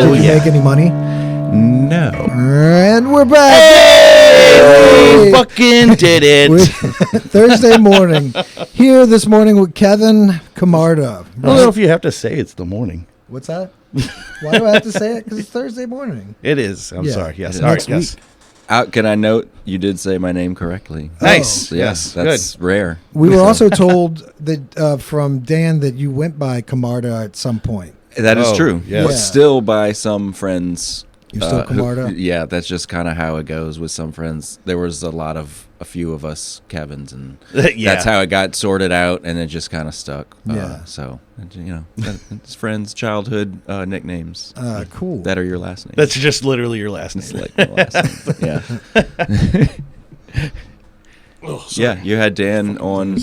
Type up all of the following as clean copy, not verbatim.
Did you make any money? No. And we're back. Hey! We fucking did it. Thursday morning. Here this morning with Kevin Comarda. I don't know if you have to say it's the morning. What's that? Why do I have to say it? Because it's Thursday morning. It is. I'm sorry. Yes. Next All right. Yes. Can I note you did say my name correctly? Nice. Yes, that's rare. We were also told that from Dan that you went by Comarda at some point. That is true. yes. But still by some friends. You're still Comarda? Yeah, that's just kind of how it goes with some friends. There was a few of us Kevins, and that's how it got sorted out, and it just kind of stuck. Yeah. So, it's friends, childhood nicknames. Cool. That are your last name. That's just literally your last name. It's like my last name. Yeah. Yeah, you had Dan on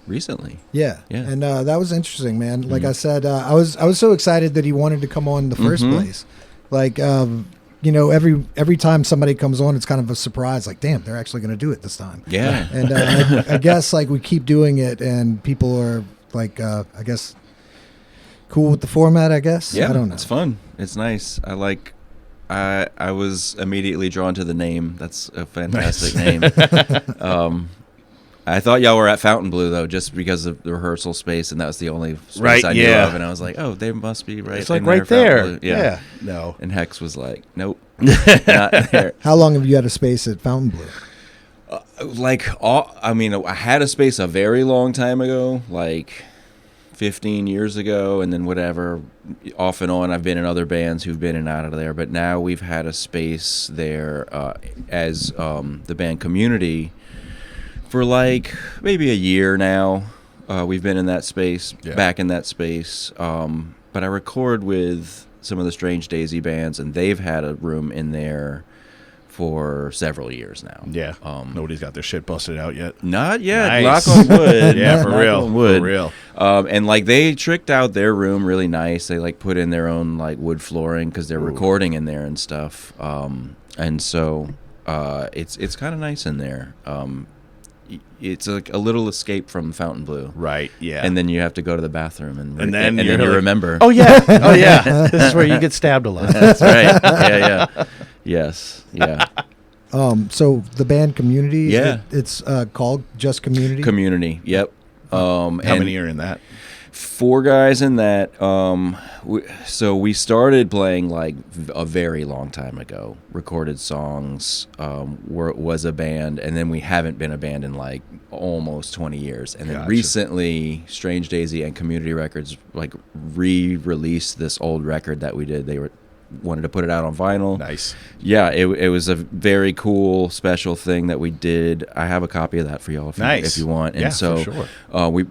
recently. Yeah. Yeah. And that was interesting, man. Like I said, I was so excited that he wanted to come on in the first place. Like, every time somebody comes on, it's kind of a surprise. Like, damn, they're actually going to do it this time. Yeah. And I guess, like, we keep doing it, and people are, like, I guess, cool with the format, I guess. Yeah, I don't know. It's fun. It's nice. I was immediately drawn to the name. That's a fantastic name. I thought y'all were at Fountain Blue, though, just because of the rehearsal space, and that was the only space I knew of. And I was like, oh, they must be right It's like in right there. there. Yeah. No. And Hex was like, nope, not there. How long have you had a space at Fountain Blue? I had a space a very long time ago, like 15 years ago, and then whatever, off and on, I've been in other bands who've been in and out of there. But now we've had a space there as the band Community for like maybe a year now. We've been in that space, back in that space. But I record with some of the Strange Daisy bands, and they've had a room in there for several years now. Yeah. Nobody's got their shit busted out yet. Not yet. Nice. Knock on wood. Yeah, for Knock real. on wood. For real. And like they tricked out their room really nice. They like put in their own like wood flooring because they're recording in there and stuff. And so it's kind of nice in there. It's like a little escape from Fountain Blue. Right, yeah. And then you have to go to the bathroom and then you like, remember. Oh, yeah. Oh, yeah. This is where you get stabbed a lot. That's right. Yeah. Yes. Yeah. So the band Community, Yeah. it's called just Community? Community. Yep. How many are in that? 4 guys in that. So we started playing like a very long time ago. Recorded songs. Was a band, and then we haven't been a band in like almost 20 years. And then recently, Strange Daisy and Community Records like re-released this old record that we did. They wanted to put it out on vinyl. Nice. Yeah, it was a very cool special thing that we did. I have a copy of that for y'all if you want. And so for sure. we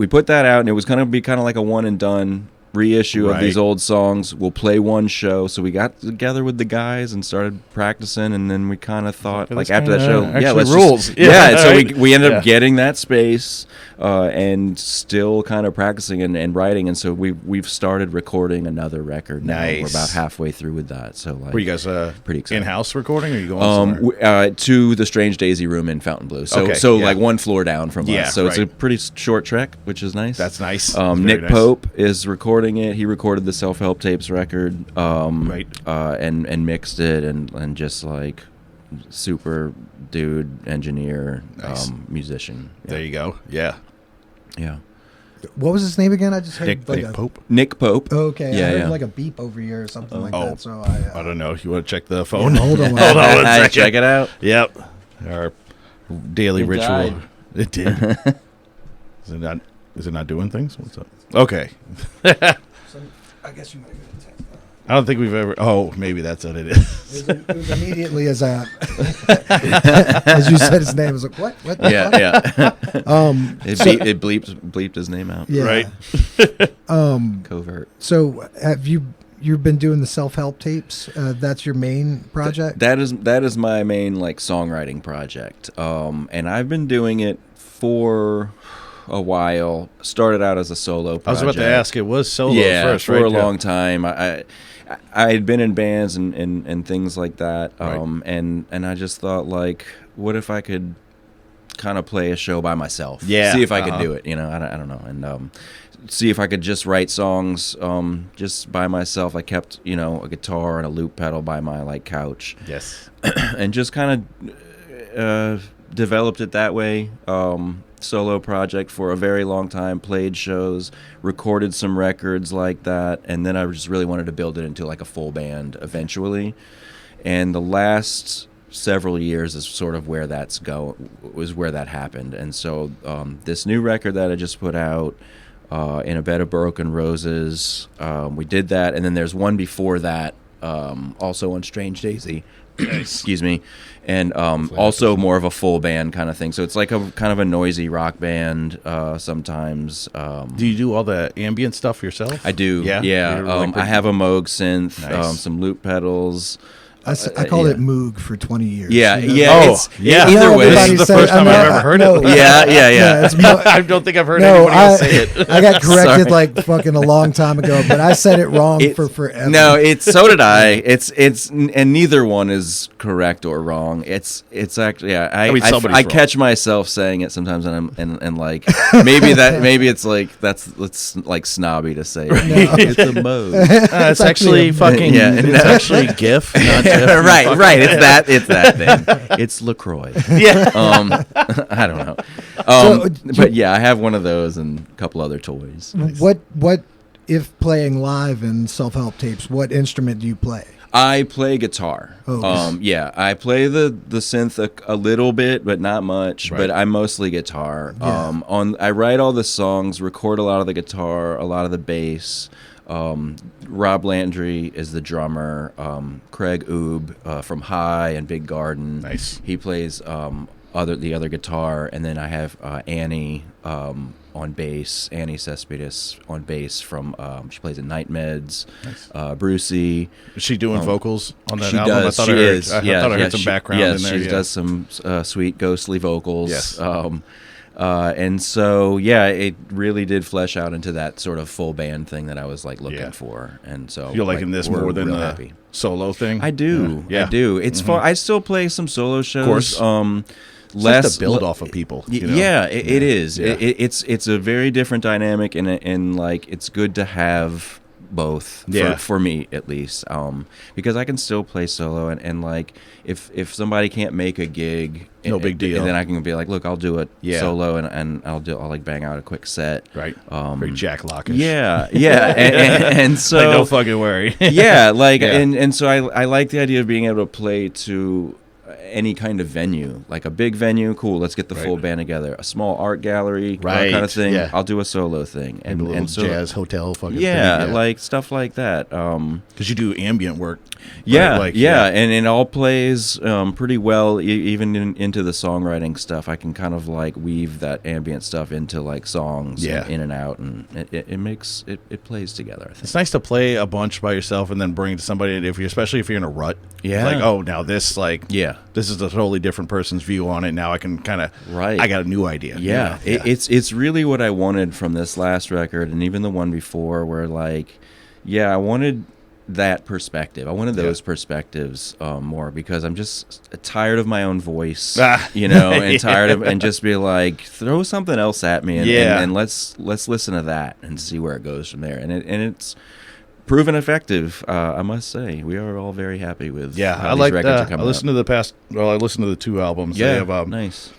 put that out, and it was going to be kind of like a one and done reissue of these old songs. We'll play one show. So we got together with the guys and started practicing, and then we kind of thought like after that show, let's rules. So we ended up getting that space and still kind of practicing and writing, and so we've started recording another record now. Nice. We're about halfway through with that. So like, Were you guys pretty excited. in-house recording, or are you going somewhere? To the Strange Daisy room in Fountain Blue. So like one floor down from us. So it's a pretty short trek, which is nice. That's nice. Nick nice. Pope is recording it. He recorded the Self-Help Tapes record, and mixed it, and just like super dude, engineer, musician. Yeah. There you go. Yeah. Yeah. What was his name again? I just heard Nick Pope. Nick Pope. Okay, Yeah, I heard yeah. like a beep over here or something like that. So I don't know. You want to check the phone? hold on. Hold on one second. Check it out. Yep. Our daily It ritual. died. It did. Is it not doing things? What's up? Okay. So, I guess you might get a text. I don't think we've ever. Oh, maybe that's what it is. It was immediately as as you said his name. I was like, what? What? The fuck? It bleeped his name out. Yeah. Right. Covert. So have you've been doing the self-help tapes? That's your main project? That is my main like songwriting project. And I've been doing it for a while. Started out as a solo project. I was about to ask. It was solo first, for right? a long time. I had been in bands and things like that. Right. And I just thought like, what if I could kind of play a show by myself. Yeah, see if I could do it. I don't know, and see if I could just write songs just by myself. I kept a guitar and a loop pedal by my like couch. Yes, and just kind of developed it that way. Solo project for a very long time, played shows, recorded some records like that, and then I just really wanted to build it into like a full band eventually. And the last several years is sort of where was where that happened. And so this new record that I just put out, In a Bed of Broken Roses, we did that, and then there's one before that, also on Strange Daisy. Excuse me, and also more of a full band kind of thing. So it's like a kind of a noisy rock band sometimes. do you do all the ambient stuff yourself? I do. Yeah? Yeah. I have a Moog synth, Nice. some loop pedals. I called it Moog for 20 years. Yeah, you know? yeah. Oh, yeah. Either way, This is the first time I've ever heard it. Yeah. It's Mo- I don't think I've heard no, anybody else say it. I got corrected Sorry. like fucking a long time ago, but I said it wrong for forever. No, so did I. It's and neither one is correct or wrong. It's actually somebody's I wrong. catch myself saying it sometimes, and like maybe it's like it's like snobby to say. It's a mode. It's actually fucking. Yeah, It's actually GIF, not GIF. right. It's that thing. It's LaCroix. Yeah. I don't know. So, But yeah, I have one of those and a couple other toys. What if playing live and self-help tapes, what instrument do you play? I play guitar. Oh. Yeah, I play the synth a little bit, but not much. Right. But I'm mostly guitar. Yeah. I write all the songs, record a lot of the guitar, a lot of the bass. Rob Landry is the drummer. Craig Oob from High and Big Garden. Nice. He plays the other guitar, and then I have Annie on bass. Annie Cespedes on bass from she plays in Night Meds. Nice. Brucey. Is she doing vocals on that She album? does. I thought She I heard, is. I thought I heard some background in there. She does some sweet ghostly vocals. Yes. And so, yeah, it really did flesh out into that sort of full band thing that I was like looking for. And so You're liking this we're more than real the happy. solo thing? I do. Yeah. I do. It's fun. I still play some solo shows. Of course. It's nice to build off of people. You know? Yeah, it is. Yeah. It's a very different dynamic, and like it's good to have both for me at least, because I can still play solo, and like if somebody can't make a gig, No big deal. then I can be like, look, I'll do it solo, and I'll like bang out a quick set. Right. Very Jack Lockish. Yeah, and so Like, no fucking worry. yeah, like Yeah. and so I like the idea of being able to play to any kind of venue, like a big venue. Cool, let's get the full band together. A small art gallery, Right, kind of thing. yeah. I'll do a solo thing, And a little so jazz hotel fucking yeah, thing. like stuff like that. Because you do ambient work. Yeah, right? Like, and it all plays pretty well, even into the songwriting stuff. I can kind of like weave that ambient stuff into like songs, in and out, and it makes it plays together. I think. It's nice to play a bunch by yourself and then bring it to somebody, especially if you're in a rut. Yeah. Like, oh, now this, Yeah. this is a totally different person's view on it. Now I can kind of, Right. I got a new idea. Yeah, you know? it's really what I wanted from this last record, and even the one before, where like, I wanted that perspective. I wanted those perspectives more, because I'm just tired of my own voice, and tired of, and just be like, throw something else at me, and let's listen to that and see where it goes from there. And it's proven effective, I must say. We are all very happy with how I these like records are I coming listened to I listened to the two albums. They Yeah, have, nice.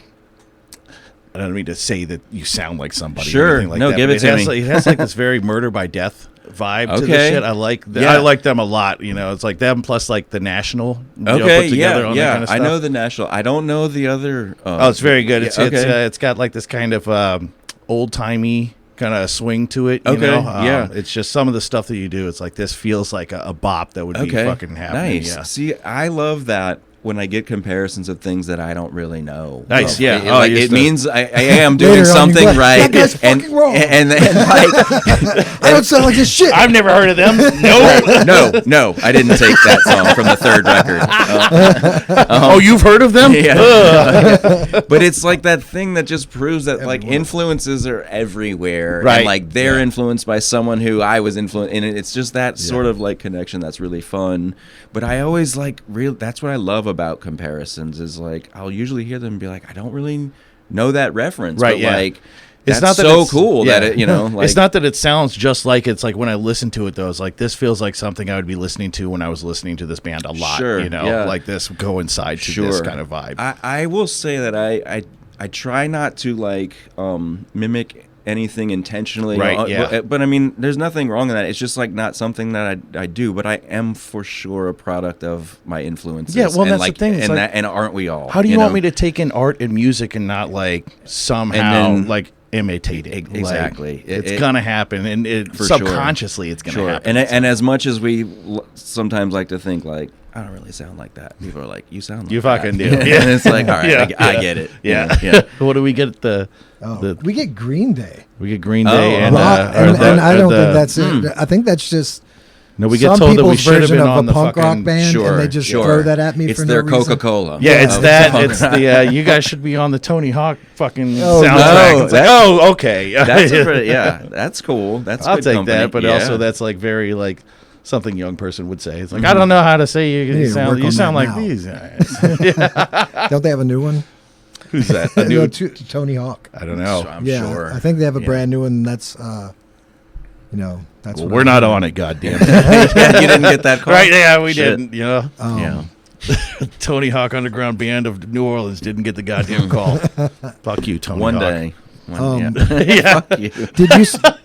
I don't mean to say that you sound like somebody. Sure. Or anything like No, that, give but it to has, me. It has like this very Murder by Death vibe to the Okay. shit. I like Yeah. I like them a lot. You know, it's like them plus like the National. Okay, put together on that kind of I stuff. know the National. I don't know the other. Oh, it's very good. It's okay. it's got like this kind of old timey kind of swing to it. You Okay, know? yeah. It's just some of the stuff that you do. It's like this feels like a bop that would be fucking happening. Nice. Yeah. See, I love that when I get compamparisons of things that I don't really know. Nice, Well, yeah. Like, Used it to- means I am doing Later on, something you're like, right. "That guy's fucking wrong." And then like, I don't sound like this shit. I've never heard of them. No. no, I didn't take that song from the third record. Oh, you've heard of them? Yeah. But it's like that thing that just proves that like influences are everywhere, Right. And like they're influenced by someone who I was influenced, and it's just that sort of like connection that's really fun. But I always like that's what I love about comparisons is like I'll usually hear them and be like, I don't really know that reference. Right, But yeah. like, It's that's not that so it's- cool yeah. that it, you know, like, It's not that it sounds just like it's like when I listen to it though. It's like this feels like something I would be listening to when I was listening to this band a lot. Sure, You know, yeah. like this go inside to this kind of vibe. I will say that I try not to like mimic anything intentionally. Right, yeah. But I mean, there's nothing wrong in that. It's just like not something that I do. But I am for sure a product of my influences. Yeah, well, and that's like, the thing. It's and like- that, and aren't we all? How do you want know? me to take in art and music and not like somehow And then- like imitate it? Like, Exactly. it's gonna happen, and it For sure. subconsciously it's gonna happen. And as much as we sometimes like to think like, I don't really sound like that. People are like, you sound like You that. fucking do. And Yeah. it's like, all right, Yeah, I yeah. get it. Yeah. You know, yeah. What do we get at the? We get Green Day. We get Green Day Oh, and, Rock, or and, the- and I or don't the- think that's it. I think that's just No, we get some told that we people's should have version been of on a the punk fucking. rock band, and they just throw that at me It's for their no reason. Coca-Cola. Yeah, it's of that. punk It's rock. the you guys should be on the Tony Hawk fucking Oh, soundtrack. no, It's like, that- oh, okay. That's a pretty, yeah, that's cool. That's I'll good take company. that, but Yeah. also that's like very like something young person would say. It's like I don't know how to say you. need to work You on sound that like now. these guys. Don't they have a new one? Who's that? A new? Tony Hawk. I don't know. I'm Yeah, sure. I think they have a Yeah. brand new one. That's that's Well, what we're I not heard. on it. Goddamn. Yeah, you didn't get that call? Right? Yeah, we Shit. didn't. You know, Yeah. Tony Hawk Underground Band of New Orleans didn't get the goddamn call. Fuck you, Tony. One Hawk. day. Um, Yeah. Fuck you.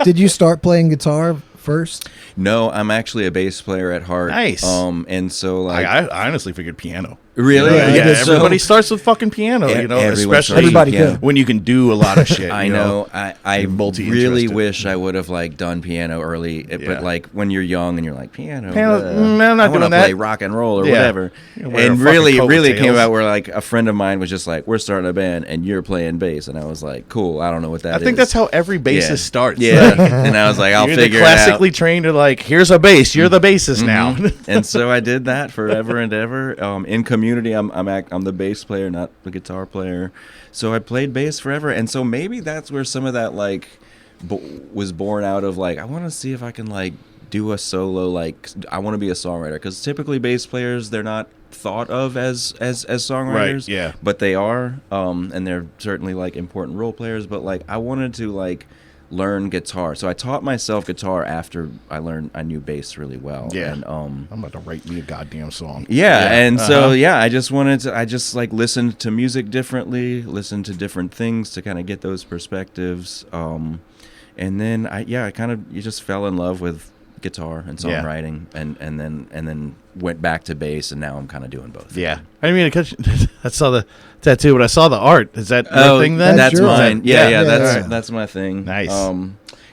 Did you start playing guitar first? No, I'm actually a bass player at heart. Nice. And so like I honestly figured piano. really, Yeah, I Yeah, did. everybody starts with fucking piano, E- you know, everyone especially starts with Everybody piano. could. when you can do a lot of shit. I you know. I You're really multi-interested. wish I would have like done piano early, Yeah. but like when you're young and you're like piano, Piano, I'm not I wanna doing that. play rock and roll or Yeah. whatever. You wear a And fucking really, coat really with came tails. out where like a friend of mine was just like, "We're starting a band and you're playing bass," and I was like, "Cool, I don't know what that I is." think that's how every bassist Yeah. starts. Yeah, Like, and I was like, "I'll you're figure the it out." classically trained to like, here's a bass, you're the bassist now. And so I did that forever and ever. In community, I'm the bass player, not the guitar player. So I played bass forever, and so maybe that's where some of that like was born out of. Like, I want to see if I can like do a solo. Like, I want to be a songwriter because typically bass players, they're not thought of as songwriters. yeah. But they are, and they're certainly like important role players. But like, I wanted to like learn guitar, so I taught myself guitar after I knew bass really well. Yeah. And I'm about to write me a goddamn song. yeah, and Uh-huh. so yeah, I just like listened to music differently, listened to different things to kind of get those perspectives. And then I kind of you just fell in love with guitar and Yeah. songwriting, and then went back to bass, and now I'm kind of doing both. Yeah. I mean, I saw the tattoo, but I saw the art. Is that your thing then? That's That's yours. mine. Yeah, Yeah, that's yeah. that's my thing. Nice.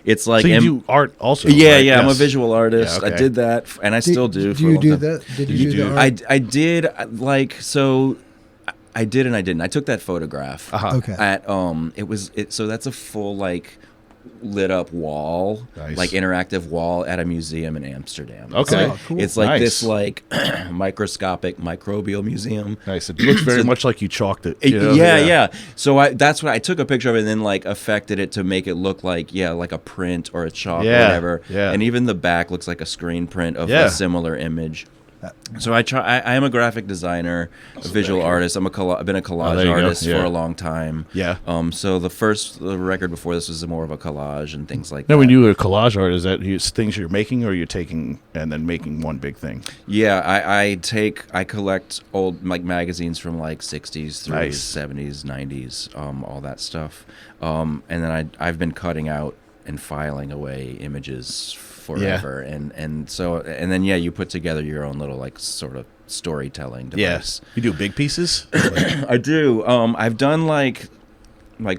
It's like So you do art also? yeah, right? yeah. I'm a Yes. visual artist. Yeah, okay. I did that, and I still do. Do for a you long do time. that? Did You you do do. the art? I did like so. I did and I didn't. I took that photograph Uh-huh. Okay. at so that's a full like lit up wall, Nice. like interactive wall at a museum in Amsterdam. Okay. Oh, cool. It's like Nice. this like microscopic microbial museum. Nice. It looks very much like you chalked it. you know? Yeah. So that's what I took a picture of it and then like affected it to make it look like like a print or a chalk or Yeah, whatever. yeah. And even the back looks like a screen print of Yeah. a similar image. So I am a graphic designer, a visual artist. I've been a collage there you go. artist Yeah. for a long time. Yeah. So the record before this was more of a collage and things like Now, that. when you do a collage art, is that things you're making, or you're taking and then making one big thing? Yeah, I collect old like magazines from like 60s through Nice. 70s, 90s, all that stuff. And then I've been cutting out and filing away images forever. And then you put together your own little like sort of storytelling device. Yes. You do big pieces? I do. I've done like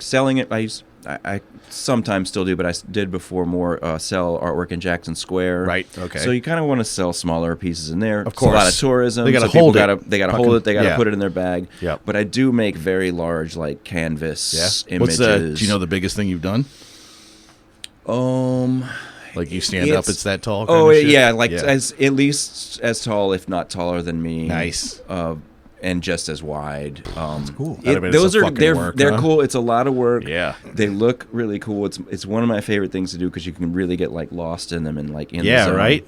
selling it. I sometimes still do, but I did before more sell artwork in Jackson Square. Right, okay. So you kind of want to sell smaller pieces in there. Of course. a lot of tourism. They gotta so people hold it. They gotta Fucking- hold it. They gotta yeah. put it in their bag. Yep. But I do make very large like canvas Yeah. images. Do you know the biggest thing you've done? Like you stand up, it's that tall? Oh kind of shit? yeah, like as at least as tall, if not taller than me. Nice. And just as wide. That's cool. I bet it's Those a are fucking work, they're huh? cool. It's a lot of work. Yeah. They look really cool. It's one of my favorite things to do because you can really get like lost in them and like in the Yeah, zone. right?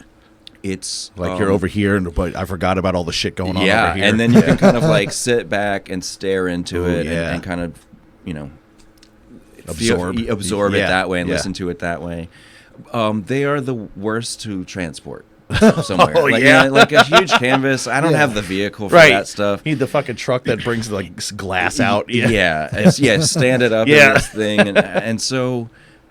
It's Like you're over here, but I forgot about all the shit going on yeah, over here. and then you can kind of like sit back and stare into Ooh, it yeah. and kind of Absorb it that way and yeah. listen to it that way. They are the worst to transport somewhere. Oh, like, yeah. like a huge canvas. I don't have the vehicle for Right. that stuff. You need the fucking truck that brings like glass out. Yeah, stand it up Yeah. in this thing, and so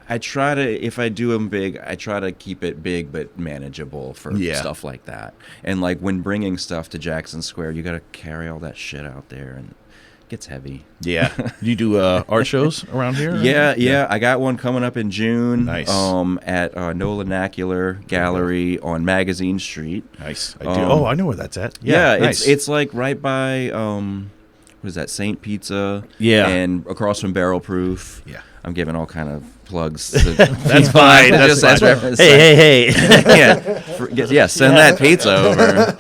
I try to, if I do them big, I try to keep it big but manageable for stuff like that. And like when bringing stuff to Jackson Square, you got to carry all that shit out there, and it gets heavy. Yeah. You do art shows around here? Yeah. I got one coming up in June. Nice. At No Linacular Gallery on Magazine Street. Nice. I do. I know where that's at. Yeah, nice. it's like right by what is that, Saint Pizza? Yeah. And across from Barrel Proof. Yeah. I'm giving all kind of plugs. To That's fine. That's fine. reference. Hey. Send that pizza over.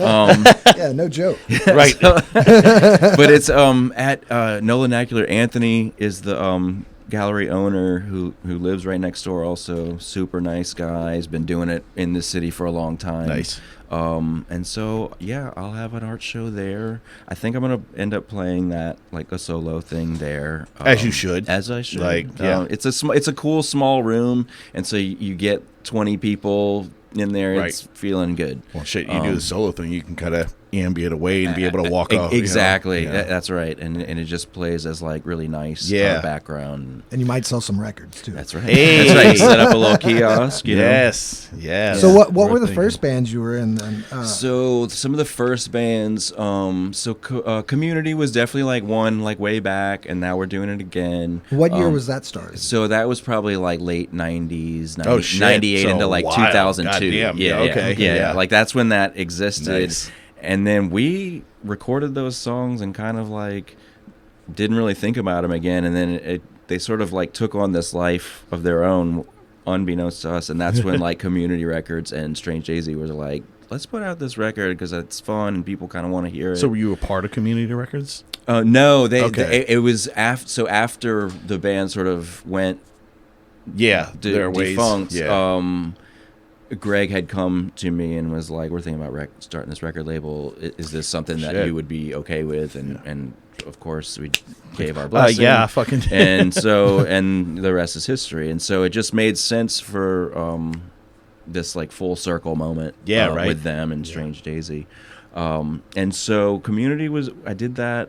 Yeah, no joke. Right. But it's at No Linacular. Anthony is the gallery owner who lives right next door. Also, super nice guy. He's been doing it in this city for a long time. Nice. And so I'll have an art show there. I think I'm gonna end up playing that like a solo thing there. As you should. As I should. Like, yeah. It's a cool small room, and so you get 20 people in there. Right. It's feeling good. Well, shit, you do the solo thing, you can kind of ambient away and be able to walk off. Exactly. You know? That's right. And it just plays as like really nice background. And you might sell some records too. That's right. Hey. That's right. Set up a little kiosk. You know? Yes. So what were the first bands you were in then? So some of the first bands, Community was definitely like one like way back, and now we're doing it again. What year was that started? So that was probably like late 90s, 98 98 into like 2002. Goddamn. Yeah, Okay. yeah. Like that's when that existed. Nice. And then we recorded those songs and kind of like didn't really think about them again. And then they sort of like took on this life of their own, unbeknownst to us. And that's when like Community Records and Strange Daisy was like, let's put out this record because it's fun and people kind of want to hear it. So were you a part of Community Records? No, Okay. it was after the band sort of went Their ways. defunct. Yeah. Greg had come to me and was like, "We're thinking about starting this record label. Is this something that you would be okay with?" And of course, we gave our blessing. Yeah, fucking. And so, and the rest is history. And so, it just made sense for this like full circle moment. Right. With them and Strange Daisy. And so, I did that.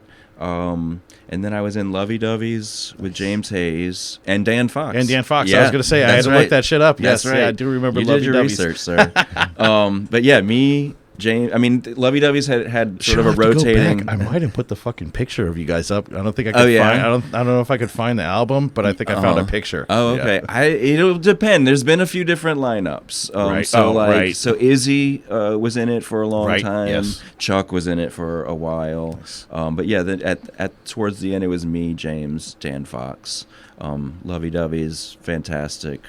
And then I was in Lovey Doveys with James Hayes and Dan Fox. I was going to say, I had that's to right. look that shit up. That's Yes, right. yeah, I do remember you Lovey did your Doveys. research, sir. But yeah, me, James. I mean, Lovey Doveys had sort of a rotating. I might have put the fucking picture of you guys up. I don't think I could find. I don't know if I could find the album, but I think I found a picture. Oh, okay. Yeah. It'll depend. There's been a few different lineups. Right. So Izzy was in it for a long time. Yes. Chuck was in it for a while. Nice. But yeah, then at towards the end, it was me, James, Dan Fox, Lovey Doveys, fantastic.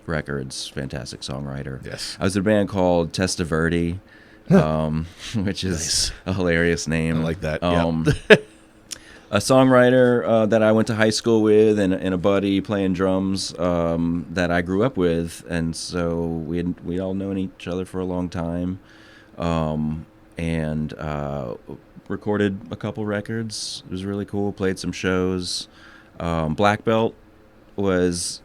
Records, fantastic songwriter. Yes. I was in a band called Testaverde, which is a hilarious name. I like that. A songwriter that I went to high school with, and a buddy playing drums that I grew up with, and so we all known each other for a long time, and recorded a couple records. It was really cool. Played some shows. Black Belt was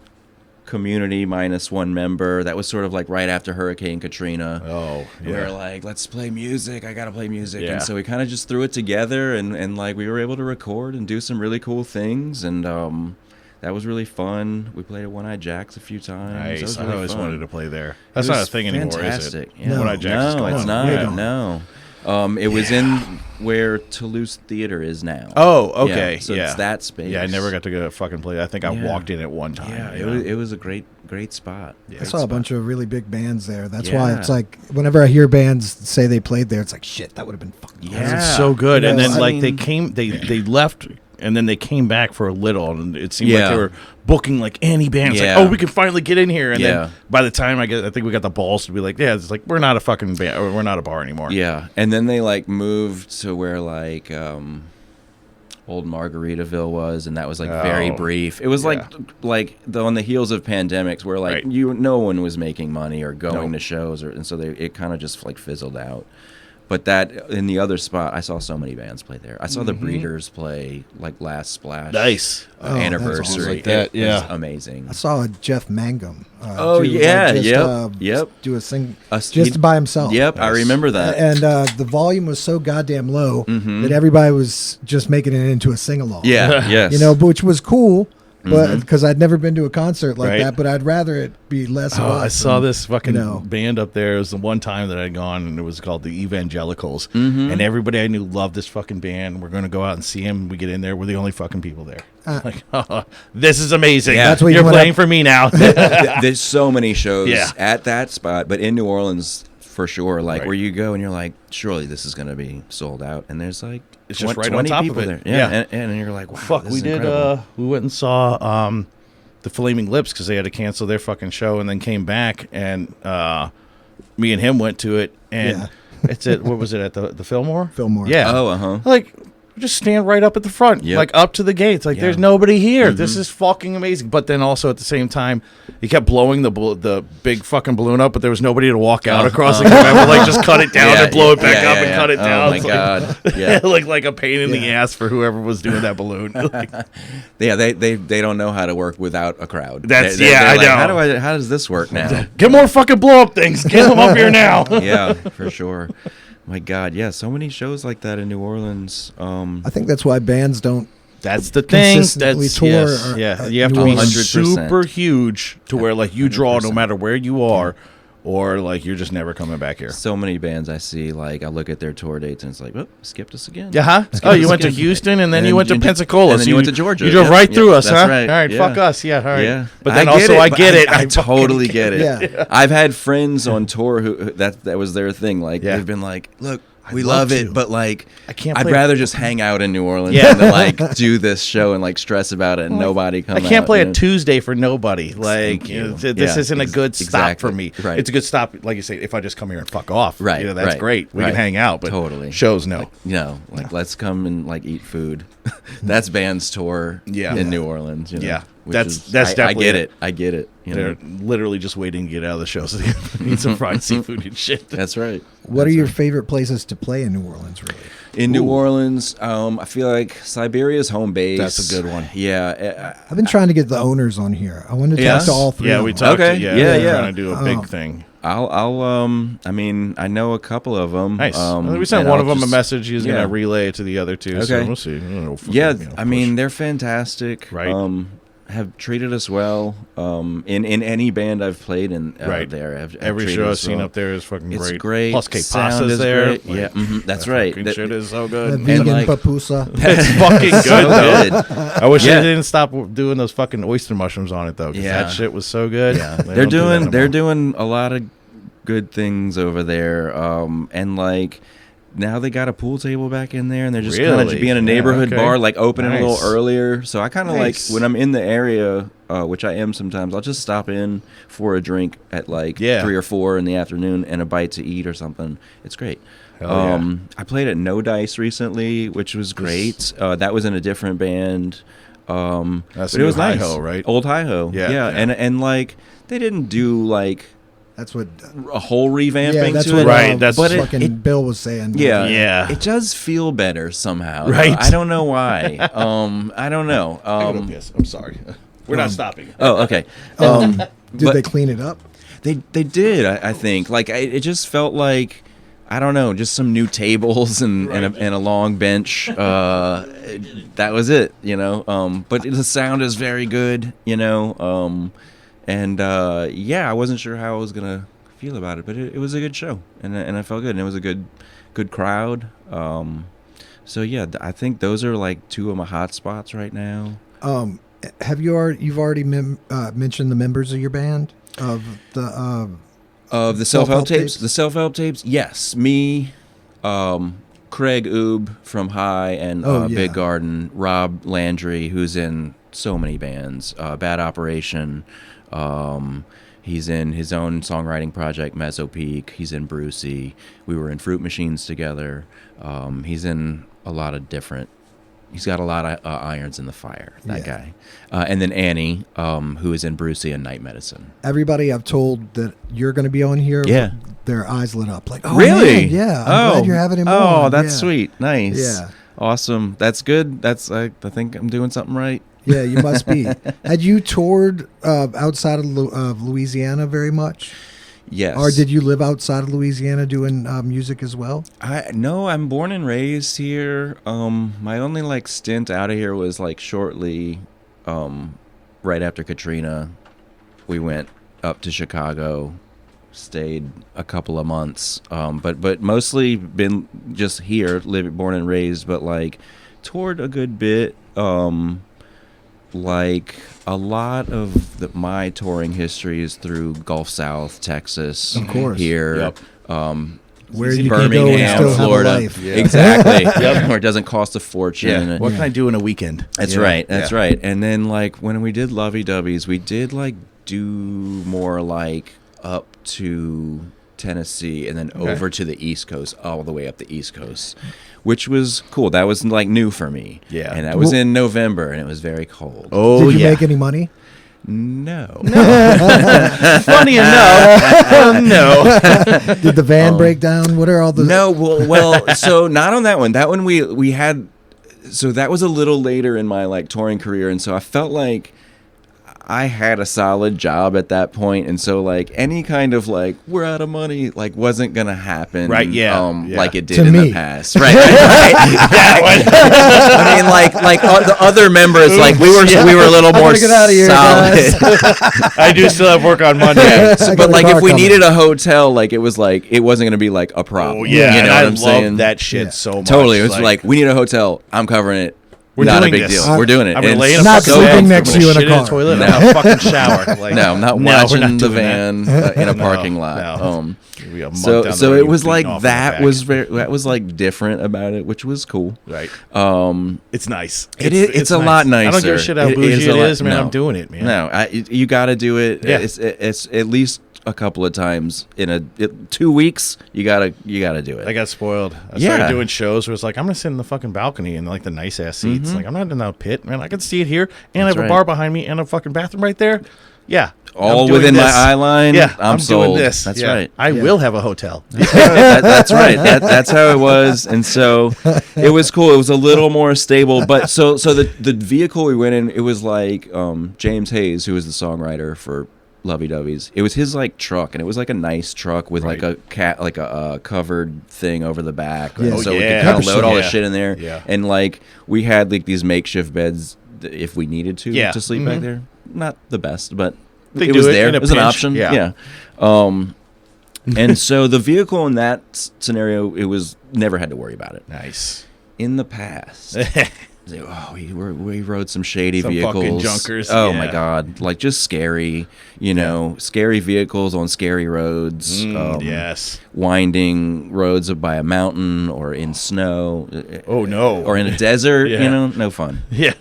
Community minus one member. That was sort of like right after Hurricane Katrina. Oh, yeah. We were like, let's play music. I gotta play music. Yeah. And so we kind of just threw it together, and like we were able to record and do some really cool things, and that was really fun. We played at One Eye Jack's a few times. Nice. That was I really always fun. wanted to play there. That's not a thing anymore, fantastic. is it? Yeah. One Eye Jack's is No, gone. it's not. Yeah. No. It was in where Toulouse Theater is now. Oh, okay. Yeah, so yeah. it's that space. Yeah, I never got to go fucking play. I think I walked in at one time. Yeah, you know? it was a great spot. Yeah. I saw a bunch of really big bands there. That's Yeah. why it's like whenever I hear bands say they played there, it's like shit. That would have been fucking. Yeah. It's so good. And Yes. then I like mean- they left, and then they came back for a little, and it seemed like Yeah. they were booking like any band. It's Yeah. like, oh, we can finally get in here. And Yeah. then by the time I think we got the balls to be like, yeah, it's like we're not a fucking band, or we're not a bar anymore. Yeah, and then they like moved to where like old Margaritaville was, and that was like very Oh, brief. It was yeah. like on the heels of pandemics, where like Right. no one was making money or going Nope. to shows, and so it kind of just like fizzled out. But that in the other spot, I saw so many bands play there. I saw the Breeders play like Last Splash. Nice. Anniversary. awesome. Like that, It yeah. was amazing. I saw Jeff Mangum. Oh, do, yeah, just, yep. Do a sing Us- just he- by himself. Yep, I remember that. And the volume was so goddamn low that everybody was just making it into a sing along. Yeah, yes. You know, which was cool, but because I'd never been to a concert like Right. that. But I'd rather it be less. Oh, of I us saw and, this fucking you know. band up there. It was the one time that I'd gone, and it was called the Evangelicals. And everybody I knew loved this fucking band. We're going to go out and see them. We get in there. We're the only fucking people there. Like, oh, this is amazing. Yeah. That's what You're you playing up- for me now. There's so many shows Yeah. at that spot, but in New Orleans for sure. Like Right. where you go and you're like, surely this is going to be sold out, and there's like It's just 20 right on top of people it. there. Yeah. And you're like, wow, Fuck, this we is did. incredible. We went and saw the Flaming Lips because they had to cancel their fucking show, and then came back, and me and him went to it, and Yeah. it's at what was it at the Fillmore? Fillmore. Yeah. Oh, uh-huh. Like, just stand right up at the front, Yep. like up to the gates. Like, Yeah. there's nobody here. This is fucking amazing. But then also at the same time, he kept blowing the big fucking balloon up, but there was nobody to walk out across. Like, I would like just cut it down and blow it back up and cut it down. Oh my It's like- god. Yeah. like a pain in the ass for whoever was doing that balloon. Like, Yeah, they don't know how to work without a crowd. That's- They're yeah, I like, know. How does this work now? get more fucking blow up things. Get them up here now. Yeah, for sure. My God, yeah, so many shows like that in New Orleans. I think that's why bands don't. That's the thing. Consistently That's tour yes, or- yeah. at You have New to be Orleans. 100%. super huge to where like you draw no 100%. matter where you are, or like you're just never coming back here. So many bands I see, like I look at their tour dates and it's like, oh, skipped us again. Yeah, huh? Skip Oh, us you went to again. Houston and then And you went to then- Pensacola. and then so you went to Georgia. You drove Yep, right yep, through us, that's huh? right, All right, yeah. fuck us. Yeah, all right. Yeah, But then I also get I but get it. I I fucking totally get it. Yeah. I've had friends on tour who that was their thing. Like Yeah. they've been like, look, we love love it, to. but like I can't I'd play- rather just hang out in New Orleans Yeah. than to like do this show and like stress about it and nobody come I can't out, play you a know? Tuesday for nobody. Like Thank you. this Yeah, isn't a good stop exactly. for me. Right. It's a good stop, like you say. If I just come here and fuck off, Right, You know, that's right, great. We right. can hang out, but Totally. shows no. No, like let's come and like eat food. That's band's tour Yeah. in New Orleans. You know, Yeah. which That's is- definitely I get it. it. I get it. You They're know, literally just waiting to get out of the show so they can eat some fried seafood and shit. that's right. What are That's your right. favorite places to play in New Orleans? Really? In New Orleans, I feel like Siberia's home base. That's a good one. Yeah. I've been trying to get the owners on here. I wanted to Yeah? talk to all three. Yeah, of we them. talked. Okay. Yeah, Yeah, we're yeah. trying to do a big thing. I mean, I know a couple of them. Nice. We sent and one I'll of them just- a message. He's yeah. gonna relay it to the other two. So Okay. we'll see. I don't know if we Yeah, can, I mean, push. they're fantastic. Right. Have treated us well. In any band I've played in Right. there, have every treated show I've us seen well. up there is fucking It's great. great. Plus, K Sound Pasta's is there. great. Yeah, that's that right. fucking That- shit is so The good. vegan like- papusa. It's fucking good So though. good. I wish Yeah. they didn't stop doing those fucking oyster mushrooms on it though. 'Cause Yeah. that shit was so good. Yeah, They they're don't do that doing no they're more. doing a lot of good things over there. And like now they got a pool table back in there, and they're just kind Really? of being a Yeah, neighborhood okay. bar, like opening a Nice. little earlier. So I kind of Nice. like when I'm in the area, which I am sometimes. I'll just stop in for a drink at like 3 or 4 in the afternoon and a bite to eat or something. It's great. Hell yeah. I played at No Dice recently, which was great. That was in a different band. That's but it was New nice. Hi-Ho, right? Old Hi-Ho. Yeah, Yeah. yeah. And like they didn't do like That's what. a whole revamping Yeah, that's to what. it. Right, that's- but fucking Bill was saying. Yeah, Yeah. It does feel better somehow. Right. I don't know why. I don't know. Yes, I'm sorry. We're not stopping. Oh, okay. Did but they clean it up? They did. I think. Like it just felt like I don't know, just some new tables and a long bench. That was it. You know. But the sound is very good. You know. Yeah, I wasn't sure how I was gonna feel about it, but it was a good show, and I felt good, and it was a good crowd. So yeah, I think those are like two of my hot spots right now. You've already mentioned the members of your band of the Of the Self-help self-help tapes, tapes? the self-help tapes, yes, me, Craig Oob from High and Oh, Big yeah. Garden, Rob Landry, who's in so many bands, Bad Operation. He's in his own songwriting project, Mesopeak. He's in Brucey. We were in Fruit Machines together. He's in a lot of different he's got a lot of irons in the fire. That Yeah. guy, and then Annie, who is in Brucey and Night Medicine. Everybody I've told that you're going to be on here, Yeah. their eyes lit up. Like, oh, Really? man, yeah. I'm glad you're having him on. Oh, that's Yeah. sweet. Nice. Yeah. Awesome. That's good. That's I think I'm doing something right. Yeah, you must be. Had you toured outside of Louisiana very much? Yes. Or did you live outside of Louisiana doing music as well? No, I'm born and raised here. My only like stint out of here was like shortly, right after Katrina. We went up to Chicago, stayed a couple of months, but mostly been just here, born and raised. But like toured a good bit. Like a lot of my touring history is through Gulf South, Texas, Of course. here. Yep. Where you Birmingham, can go and still Florida. have a life. Yeah. Exactly. Where it doesn't cost a fortune. Yeah. What can I do in a weekend? That's You know? right. That's Yeah. right. And then like when we did Lovey Dovey's, we did like do more like up to Tennessee and then over to the East Coast, all the way up the East Coast, which was cool. That was like new for me. Yeah. And that was in November and it was very cold. Oh, Did you yeah. make any money? No. Funny enough, no. Did the van break down? What are all the... No, well, so not on that one. That one we had, so that was a little later in my like touring career, and so I felt like I had a solid job at that point, and so like any kind of like we're out of money like wasn't gonna happen, Right, yeah. like it did To in me. the past, right? I mean, like the other members, like we were a little more gotta get out of here, solid. I do still have work on Monday. So, I got but a like car if we coming. needed a hotel, like it was like it wasn't gonna be like a problem. Oh yeah, you and know I what I'm saying? love that shit Yeah. so much. Totally. It was like, we need a hotel. I'm covering it. We're Not a doing big this. deal. We're doing it. I'm gonna And lay in a Not fucking sleeping bed, next to you in a shit car. toilet, No. and a fucking shower. Like, no, not no, we're watching not the doing that. van in a No, parking lot. no. It'll be a month So down the so road, it was beating like off in the that back. was like different about it, which was cool. Right. Um, It's nice. it's a lot nicer. I don't give a shit how bougie a it lot- is, man. no. I'm doing it, man. No, you got to do it. Yeah. It's at least a couple of times in 2 weeks. You gotta do it. I got spoiled. I Yeah. started doing shows where it's like, I'm going to sit in the fucking balcony in like the nice ass seats. Like, I'm not in that pit, man. I can see it here. And I That's have a right. bar behind me and a fucking bathroom right there. Yeah. All I'm doing within my this. eye line. Yeah. I'm doing sold. this. That's Yeah. right. I will have a hotel. That's right. That's how it was, and so it was cool. It was a little more stable, but so the vehicle we went in, it was like James Hayes, who was the songwriter for Lovey Dovey's. It was his like truck, and it was like a nice truck with like a covered thing over the back, Yeah. and so we yeah. could kind of load all the Yeah. shit in there. Yeah. And like we had like these makeshift beds if we needed to Yeah. sleep back there. Not the best, but They it do was it there. in a It was an pinch. option. Yeah. And so the vehicle in that scenario, it was never had to worry about it. Nice. In the past, we rode some shady Some vehicles. fucking junkers, Oh yeah. my god, like just scary. Scary vehicles on scary roads. Yes. Winding roads by a mountain or in snow. Oh, no. Or in a desert. Yeah. No fun. Yeah.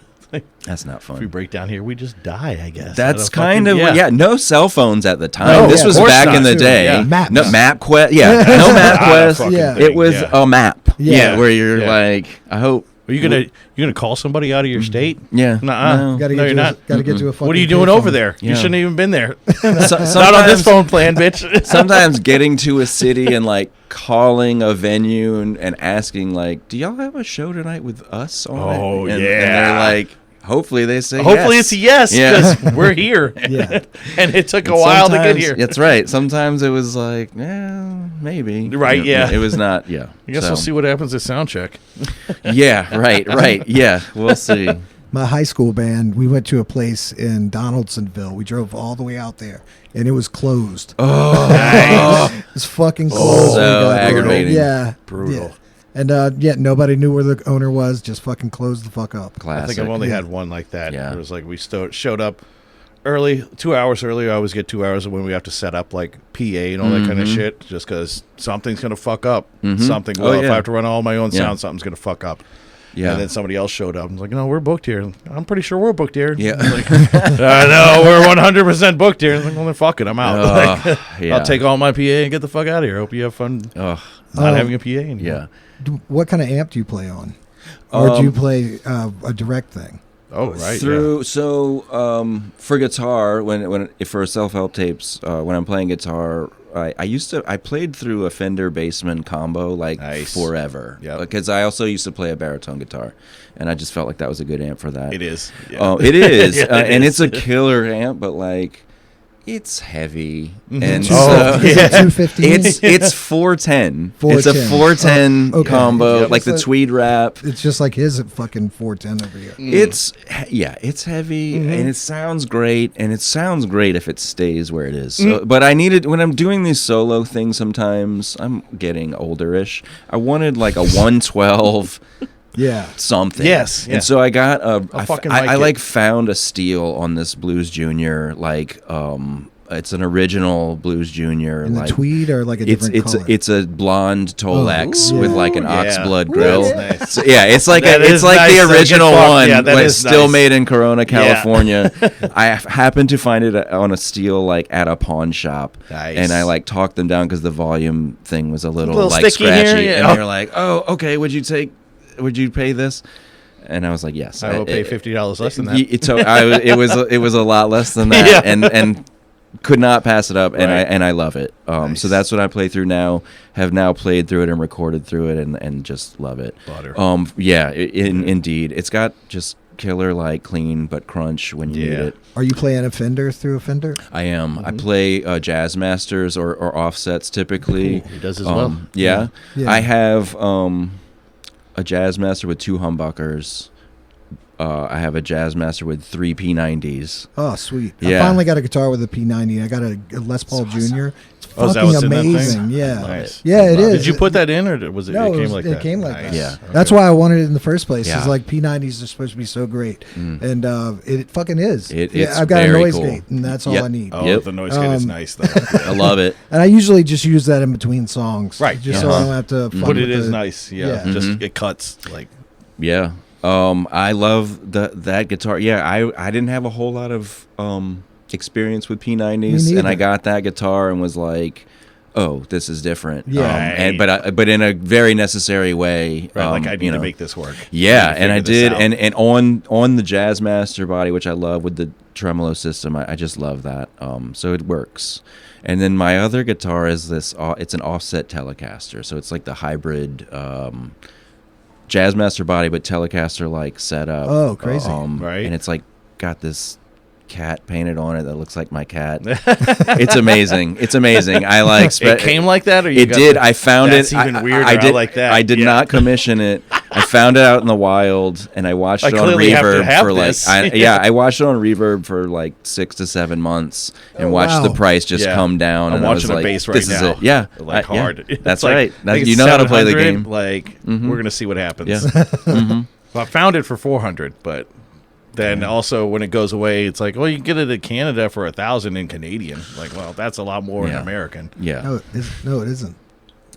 That's not If we fun. break down here, we just die, I guess. That's Out of kind of fucking- no cell phones at the time. No, This yeah, was of course back not, in the too. day. Yeah. Maps. No MapQuest. Yeah, no Not a MapQuest. fucking Yeah. thing, It was yeah. a map. Yeah. Where you're Yeah. like, I hope. Are you gonna call somebody out of your state? Yeah. Nuh-uh. No. Gotta No, get you're not. Gotta get you a fucking What are you doing payphone. over there? Yeah. You shouldn't have even been there. So- Not on this sometimes- phone plan, bitch. Sometimes getting to a city and like calling a venue and asking like, do y'all have a show tonight with us on it? Oh, And yeah. they're like, hopefully they say Hopefully yes. it's a yes, Yeah. because we're here. Yeah. And it took a And while to get sometimes- here. That's right. Sometimes it was like, maybe. Right, yeah. It was not, yeah. I guess So- we'll see what happens at sound check. Yeah, right. Yeah, we'll see. My high school band, we went to a place in Donaldsonville. We drove all the way out there, and it was closed. Oh, It was fucking closed. So We got there. aggravating. Yeah. Brutal. Yeah. And nobody knew where the owner was. Just fucking closed the fuck up. I classic. think I've only Yeah. had one like that. Yeah. It was like we showed up early, 2 hours early. I always get 2 hours when we have to set up like PA and all that kind of shit, just because something's gonna fuck up. Something. Oh, Well, if yeah. I have to run all my own Yeah. sound, something's gonna fuck up. Yeah. And then somebody else showed up. I was like, no, we're booked here. I'm pretty sure we're booked here. Yeah. Like, no, we're 100% booked here. I was like, well, then fuck it. I'm out. Like, yeah. I'll take all my PA and get the fuck out of here. Hope you have fun Ugh, not having a PA anymore. yeah. What kind of amp do you play on? or do you play a direct thing? Oh, right. For guitar, for self-help tapes, when I'm playing guitar, I played through a Fender Bassman combo forever. Yeah, because I also used to play a baritone guitar, and I just felt like that was a good amp for that. It is. Yeah. It is, and is. it's a killer amp, but like. It's heavy, and Is it 215? It's 410. 410. It's a 410 okay. combo, Yeah, like the tweed wrap. It's just like his fucking 410 over here. It's heavy, and it sounds great, and it sounds great if it stays where it is. So, but I needed when I'm doing these solo things. Sometimes I'm getting olderish. I wanted like a 112. Yeah. Something. Yes. And so I got I it. found a steal on this Blues Junior, it's an original Blues Junior. In the tweed or like a different color? It's a blonde Tolex with like an oxblood grill. That's nice. So, yeah, it's like nice. the original one, yeah, but it's still nice. made in Corona, California. I happened to find it on a steal like at a pawn shop, and I like talked them down because the volume thing was a little like scratchy, here, and they were like, "Oh, okay, would you pay this?" And I was like, "Yes, I will pay $50 less than that." It was a lot less than that, and could not pass it up, and I love it. Nice. So that's what I play through now. Have now played through it and recorded through it, and just love it. Butter. Indeed, it's got just killer like clean but crunch when you need it. Are you playing a Fender through a Fender? I am. I play Jazz Masters or offsets typically. Cool. He does as well. Yeah. I have a Jazz Master with 2 humbuckers. I have a Jazz Master with 3 P90s. Oh, sweet. Yeah. I finally got a guitar with a P90. I got a Les Paul Jr. It's Oh, is that fucking what's in that thing? amazing. Yeah. Nice. Yeah, it is. Did you put that in, or was it? No, it came like that. It came like Nice. that. Yeah. That's why I wanted it in the first place. Yeah. It's like P90s are supposed to be so great, and it fucking is. It's I've got a very noise cool. gate, and that's all I need. Oh, Yep. the noise gate is nice though. I love it. And I usually just use that in between songs, Right. Just so I don't have to. But it is nice. Yeah. Yeah. Just it cuts like. Yeah. I love that guitar. Yeah, I didn't have a whole lot of experience with P90s, and I got that guitar and was like, oh, this is different. Yeah. But in a very necessary way. Right, like I need to make this work. Yeah, and I did, and on the Jazz Master body, which I love with the tremolo system, I just love that. So it works. And then my other guitar is this. It's an offset Telecaster, so it's like the hybrid. Jazz Master body, but Telecaster like setup. Oh, crazy! Right, and it's like got this cat painted on it that looks like my cat. It's amazing. It's amazing. I like. It came like that, or you it did. I found that's it. Even weirder. I did like that. I did not commission it. I found it out in the wild, and I watched it on Reverb for like. I watched it on Reverb for like 6 to 7 months, and watched the price just come down. I'm and watching I was a bass like, right this now. is it. Yeah, like hard. Yeah, that's like, right. You know how to play the game. Like we're gonna see what happens. Yeah. Well, I found it for $400, but then also when it goes away, it's like, well, you can get it in Canada for $1,000 in Canadian. Like, well, that's a lot more in American. Yeah. No, it isn't.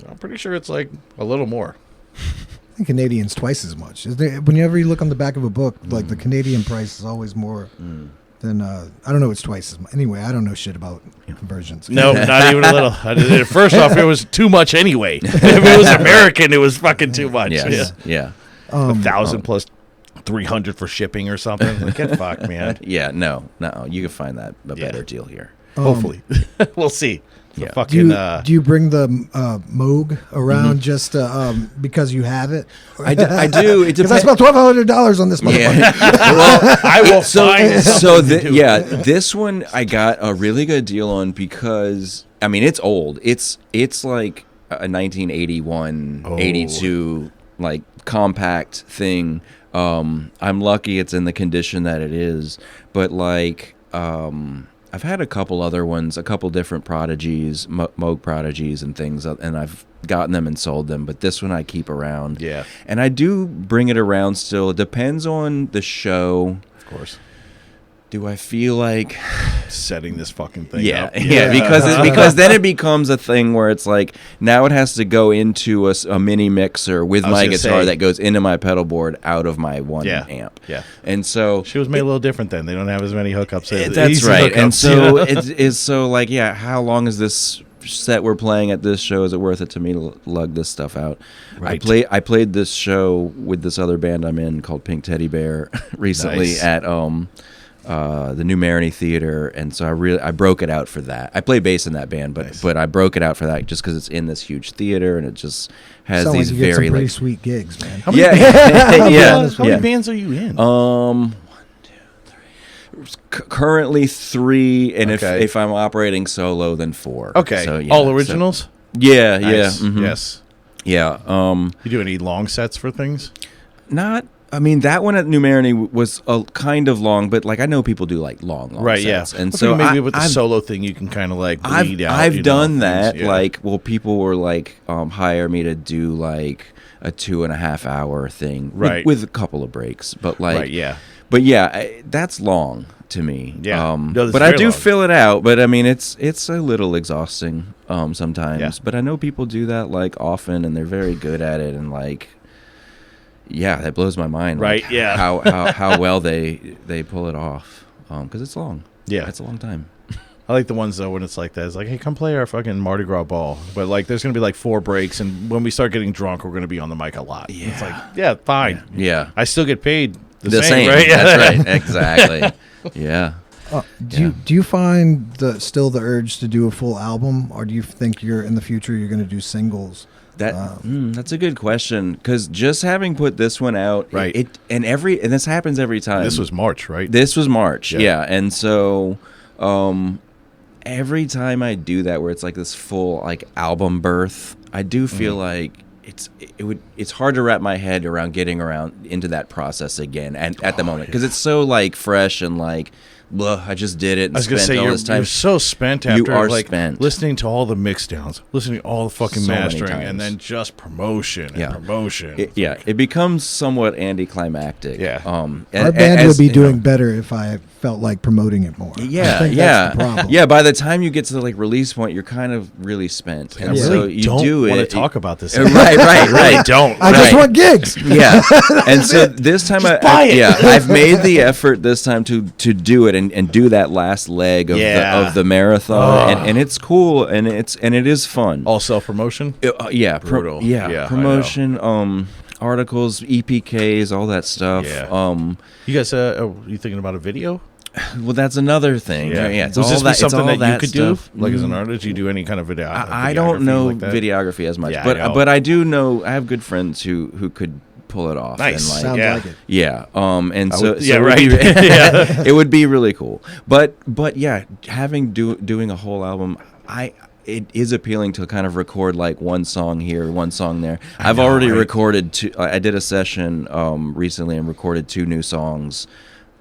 I'm pretty sure it's like a little more. I think Canadian's twice as much. Whenever you look on the back of a book, like the Canadian price is always more than I don't know. It's twice as much. Anyway, I don't know shit about conversions. No, not even a little. First off, it was too much anyway. If it was American, it was fucking too much. Yes. Yeah. 1,000 plus 300 for shipping or something. Like, get fucked, man. Yeah, no, you can find that a better deal here. Hopefully, we'll see. Yeah. Fucking, do you bring the Moog around just because you have it? I do. It because I spent $1,200 on this motherfucker. Yeah. Well, I will find something. This one I got a really good deal on because I mean it's old. It's like a 1981, 82 like compact thing. I'm lucky it's in the condition that it is, but like I've had a couple other ones, a couple different Prodigies, Moog Prodigies and things, and I've gotten them and sold them, but this one I keep around. Yeah. And I do bring it around still. It depends on the show. Of course. Do I feel like setting this fucking thing up? Yeah, because then it becomes a thing where it's like now it has to go into a mini mixer with my guitar that goes into my pedal board out of my one amp. Yeah. And so she was made a little different then. They don't have as many hookups. That's right. And so it is so like, how long is this set we're playing at this show, is it worth it to me to lug this stuff out? Right. I played this show with this other band I'm in called Pink Teddy Bear recently at the New Maroney Theater, and so I broke it out for that. I play bass in that band, but I broke it out for that just because it's in this huge theater and it just has Sounds these like you get very some pretty sweet gigs, man. How many How many bands are you in? 1, 2, 3. Currently 3, and if I'm operating solo, then 4. Okay, so, all originals. Yeah, Nice. mhm. Yes. Yeah. You do any long sets for things? Not. I mean, that one at New Maroney was a kind of long, but like I know people do like long Right, sets, yeah. and I so think maybe with the solo thing, you can kind of like bleed out. I've done things, that. yeah. Like, well, people were like hire me to do like a 2.5 hour thing, Right. with a couple of breaks, but like, right, yeah. But yeah, that's long to me. Yeah. No, that's but I very do long. fill it out. But I mean, it's a little exhausting sometimes. Yeah. But I know people do that like often, and they're very good at it. And like, yeah, that blows my mind. Right, Like, yeah. How well they pull it off. Because it's long. Yeah. It's a long time. I like the ones though when it's like that. It's like, hey, come play our fucking Mardi Gras ball. But like, there's gonna be like 4 breaks, and when we start getting drunk, we're gonna be on the mic a lot. Yeah. It's like, yeah, fine. Yeah. I still get paid The same. right? Yeah. That's right. Exactly. Yeah. Do you find still the urge to do a full album, or do you think in the future you're going to do singles? That's a good question, because just having put this one out, Right. and this happens every time. This was March, right? This was March, Yeah. yeah. And so every time I do that, where it's like this full like album birth, I do feel like it's hard to wrap my head around getting around into that process again, and at the moment, because it's so like fresh and like, blah, I just did it and I was gonna spent say all you're this time. so spent You after are like spent. listening to all the mix downs, listening to all the fucking So many mastering, times. and then just promotion Yeah. and promotion. It becomes somewhat anticlimactic. Yeah. Our band would be doing better if I felt like promoting it more. I Yeah, think that's the problem. yeah. By the time you get to the like release point, you're kind of really spent, I and really so you don't do want it. to talk about this. Right. I don't. I just Right. want gigs. Yeah, and so this time buy it. I've made the effort this time to do it and do that last leg of the marathon, and it's cool, and it is fun. All self promotion. Yeah, Brutal. Yeah, I know. promotion, articles, EPKs, all that stuff. Yeah. You guys, are you thinking about a video? Well, that's another thing. Yeah, it's Was all this that. be something it's all that you could stuff. do? Like as an artist, you do any kind of video? I don't videography know like that? videography as much, Yeah, I know. but I do know. I have good friends who could pull it off. Nice. And like, Sounds Yeah. like it. yeah. And I so would- so yeah, it would right. be- Yeah. it would be really cool. But yeah, having doing a whole album, it is appealing to kind of record like one song here, one song there. I've already recorded 2. I did a session recently and recorded 2 new songs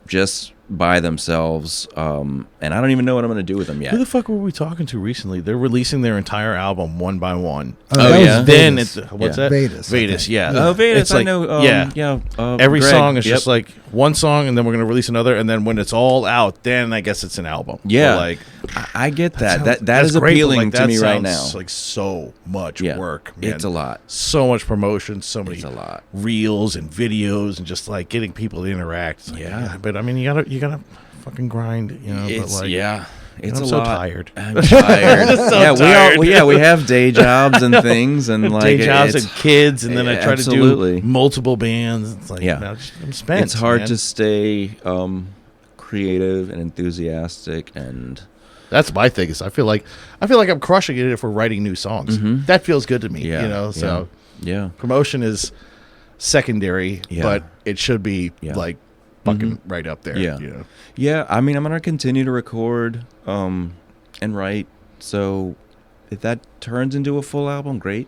just by themselves, and I don't even know what I'm going to do with them yet. Who the fuck were we talking to recently? They're releasing their entire album one by one. That was yeah? Then Vegas. it's what's Yeah. that? Vegas, I Vegas, think. yeah. Oh, Vegas, It's like, I know. yeah. Greg, Every song is yep. just like one song, and then we're gonna release another, and then when it's all out, then I guess it's an album. Yeah, But, like I get that. sounds- that that's is great, but, appealing like, to that me right now. sounds like so much Yeah. work. Man. It's a lot. So much promotion, so many It's a lot. reels and videos, and just like getting people to interact. It's like, Yeah. but I mean, you gotta fucking grind, you know. It's but like, it's I'm a so lot. tired. I'm tired. So yeah, tired. we have day jobs and things, and like day jobs it's, and kids, and then I try absolutely. to do multiple bands. It's like, Yeah. I'm spent. It's hard man. to stay creative and enthusiastic, and That's my thing. Is I feel like I'm crushing it if we're writing new songs. That feels good to me. Yeah, You know, so yeah. promotion is secondary, Yeah. but it should be Yeah. like fucking right up there. Yeah. You know? Yeah, I mean, I'm gonna continue to record and write. So if that turns into a full album, great.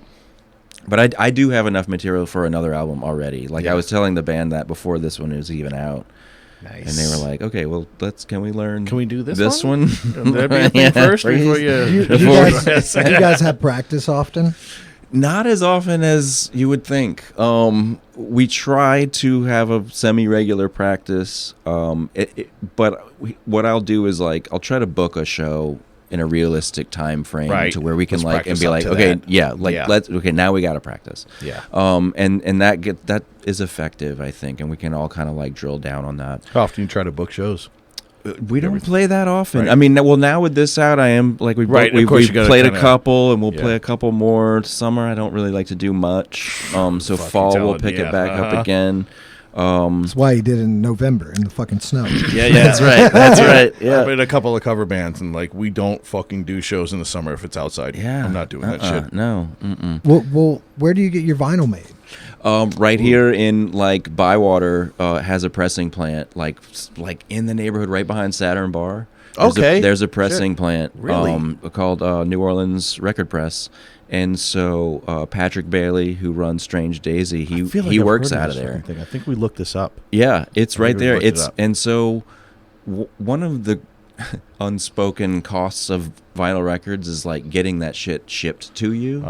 But I do have enough material for another album already. Like Yeah. I was telling the band that before this one was even out, Nice. and they were like, "Okay, well, can we learn? Can we do this This one? one? That'd be a thing Yeah, first please. before Do you. you guys have practice often? Not as often as you would think. We try to have a semi-regular practice, but what I'll do is like I'll try to book a show in a realistic time frame Right. to where we can Let's like and practice be up like, to okay, that. yeah, like Yeah. now we got to practice. Yeah. And that is effective, I think, and we can all kind of like drill down on that. How often you try to book shows? We don't play that often. Right. I mean, well, now with this out, I am like we Right, of we course you gotta played a kinda- couple, and we'll yeah. play a couple more. Summer, I don't really like to do much. So Fucking fall we'll telling, pick yeah, it back up again. That's why he did it in November in the fucking snow. Yeah, that's right. That's right. I've Yeah, been in a couple of cover bands, and like we don't fucking do shows in the summer if it's outside. yeah. I'm not doing that shit. No. Mm-mm. Well, where do you get your vinyl made? Right here in like Bywater has a pressing plant, like in the neighborhood, right behind Saturn Bar. There's a pressing plant, Really? called New Orleans Record Press, and so Patrick Bailey, who runs Strange Daisy, I feel like he I've works heard of out of this there. fucking thing. I think we looked this up. Yeah, it's I right think we there. looked it It's up. and so one of the unspoken costs of vinyl records is like getting that shit shipped to you.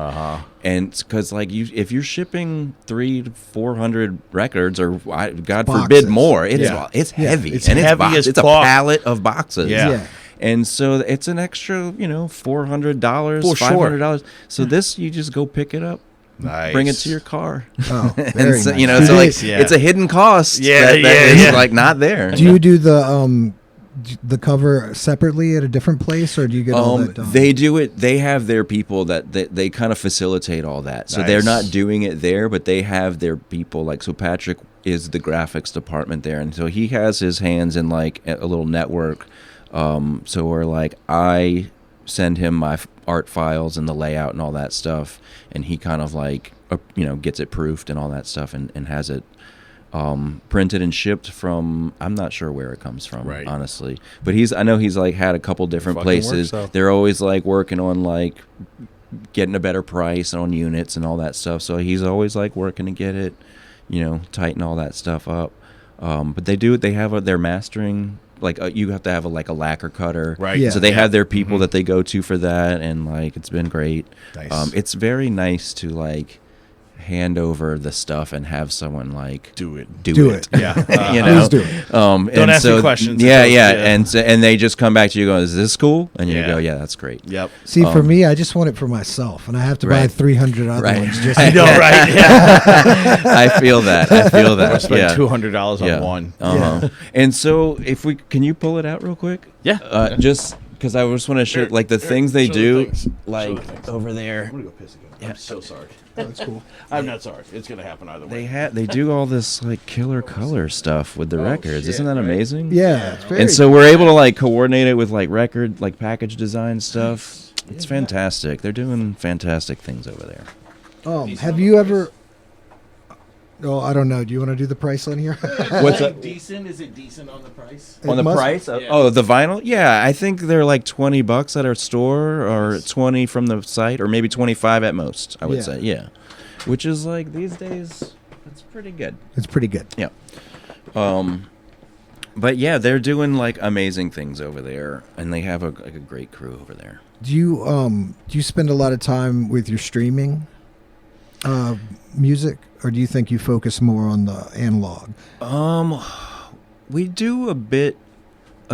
And because like if you're shipping 300 to 400 records, or God Boxes. forbid more, it's Yeah. heavy. It's and heavy as it's a fuck. pallet of boxes. Yeah. And so it's an extra, $400, For sure. $500. So this, you just go pick it up, Nice. bring it to your car. Oh, And very so, nice. so like Yeah. it's a hidden cost. Yeah, that yeah, is yeah. like not there. Do you do the cover separately at a different place, or do you get all that done? They do it. They have their people that they kind of facilitate all that. So they're Nice. not doing it there, but they have their people. Like, so Patrick is the graphics department there, and so he has his hands in like a little network. So we're like, I send him my art files and the layout and all that stuff, and he kind of like gets it proofed and all that stuff, and has it printed and shipped from, I'm not sure where it comes from, Right. honestly, but I know he's like had a couple different fucking places. works, though. They're always like working on like getting a better price on units and all that stuff, so he's always like working to get it, tighten all that stuff up. But they have their mastering, like you have to have a lacquer cutter, Right. Yeah. so they have their people that they go to for that, and like it's been great. Nice. It's very nice to like hand over the stuff and have someone like Do it. Do it. Yeah. Please do it. Don't and ask so, me questions. Yeah, It goes, yeah, and they just come back to you going, "Is this cool?" And you Yeah. go, "Yeah, that's great." Yep. See, for me, I just want it for myself, and I have to buy Right. 300 other Right. ones. Just I know, right? Yeah. I feel that. I feel I that. spent Yeah. $200 on Yeah. one. Uh-huh. And so, can you pull it out real quick? Yeah. Just because I just want to show like the things they show the do, things. Show like the things. over there. I'm gonna go piss again. Yeah. I'm so sorry. that's cool. I'm not sorry. It's gonna happen either way. They do all this like killer color stuff with the records. shit, Isn't that right? amazing? Yeah, it's very And so we're able to like coordinate it with like package design stuff. It's fantastic. They're doing fantastic things over there. have you ever? Oh, I don't know. Do you want to do the price on here? What's up? Decent? Is it decent on the price? On the must- price? Yeah. Oh, the vinyl? Yeah, I think they're like $20 at our store, or 20 from the site, or maybe 25 at most, I would Yeah. say. Yeah. Which is like these days, that's pretty good. It's pretty good. Yeah. But yeah, they're doing like amazing things over there, and they have a great crew over there. Do you spend a lot of time with your streaming music, or do you think you focus more on the analog? We do a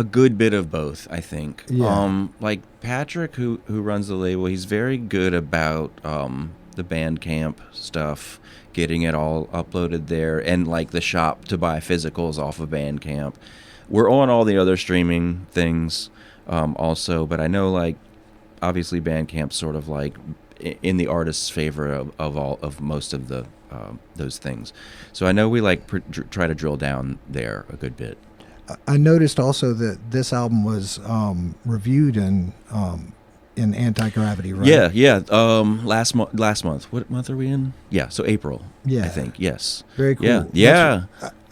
good bit of both, I think. Yeah. Like Patrick, who runs the label, he's very good about the Bandcamp stuff, getting it all uploaded there, and like the shop to buy physicals off of Bandcamp. We're on all the other streaming things also, but I know like obviously Bandcamp's sort of like in the artist's favor of most of the those things. So I know we like try to drill down there a good bit. I noticed also that this album was reviewed in Anti-Gravity, right? Yeah. Last month. What month are we in? Yeah. So April. Yeah. I think. Yes. Very cool. Yeah.